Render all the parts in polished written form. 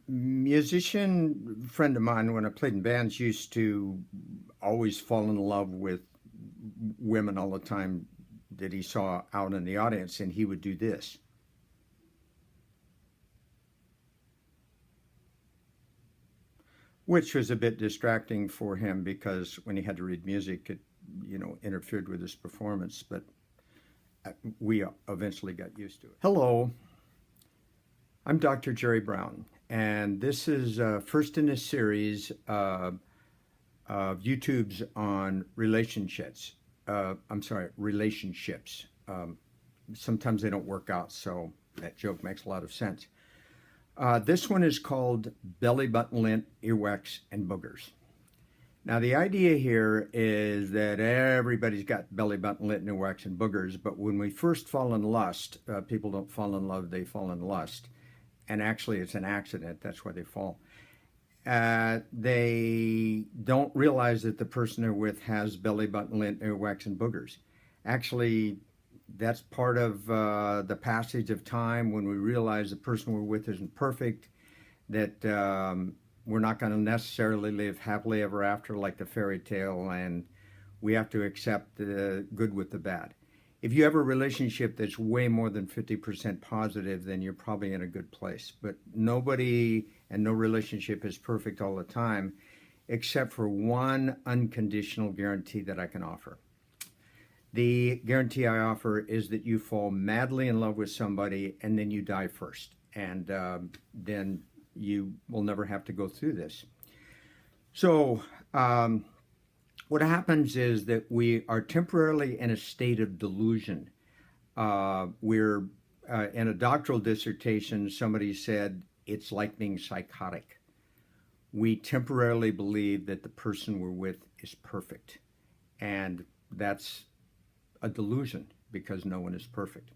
Musician friend of mine, when I played in bands, used to always fall in love with women all the time that he saw out in the audience, and he would do this. Which was a bit distracting for him because when he had to read music, it, interfered with his performance, but we eventually got used to it. Hello, I'm Dr. Jerry Brown, and this is first in a series of YouTubes on relationships. Relationships. Sometimes they don't work out, so that joke makes a lot of sense. This one is called Bellybutton, Lint, Earwax, and Boogers. Now, the idea here is that everybody's got belly button, lint, earwax, and boogers, but when we first fall in lust, people don't fall in love, they fall in lust. And actually, it's an accident, that's why they fall. They don't realize that the person they're with has belly button, lint, earwax, and boogers. Actually, that's part of the passage of time when we realize the person we're with isn't perfect, that we're not going to necessarily live happily ever after like the fairy tale, and we have to accept the good with the bad. If you have a relationship that's way more than 50% positive, then you're probably in a good place. But nobody and no relationship is perfect all the time, except for one unconditional guarantee that I can offer. The guarantee I offer is that you fall madly in love with somebody and then you die first. And then you will never have to go through this. So what happens is that we are temporarily in a state of delusion. We're in a doctoral dissertation, somebody said it's like being psychotic. We temporarily believe that the person we're with is perfect. And that's a delusion because no one is perfect.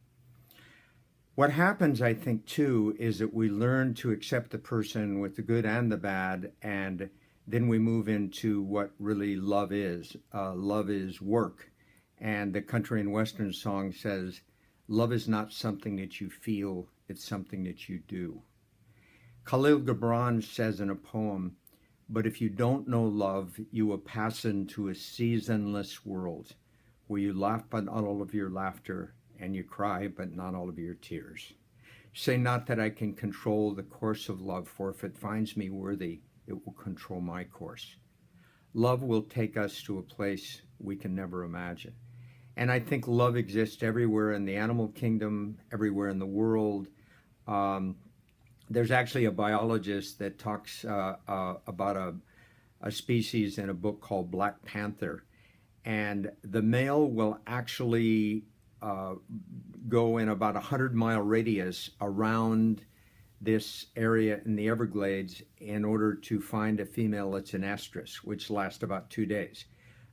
What happens, I think, too, is that we learn to accept the person with the good and the bad, and then we move into what really love is. Love is work. And the country and western song says, love is not something that you feel, it's something that you do. Khalil Gibran says in a poem, but if you don't know love, you will pass into a seasonless world where you laugh but not all of your laughter, and you cry but not all of your tears. Say not that I can control the course of love, for if it finds me worthy, it will control my course. Love will take us to a place we can never imagine. And I think love exists everywhere in the animal kingdom, everywhere in the world. There's actually a biologist that talks about a species in a book called Black Panther. And the male will actually go in about 100-mile radius around this area in the Everglades in order to find a female that's an estrus, which lasts about 2 days.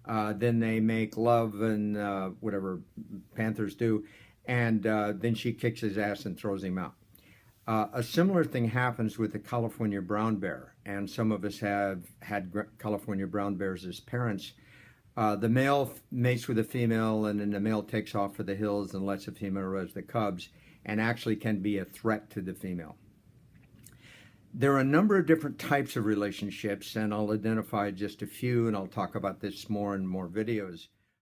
Then they make love and whatever panthers do, and then she kicks his ass and throws him out. A similar thing happens with the California brown bear, and some of us have had California brown bears as parents. The male mates with the female, and then the male takes off for the hills and lets the female raise the cubs, and actually can be a threat to the female. There are a number of different types of relationships, and I'll identify just a few, and I'll talk about this more in more videos.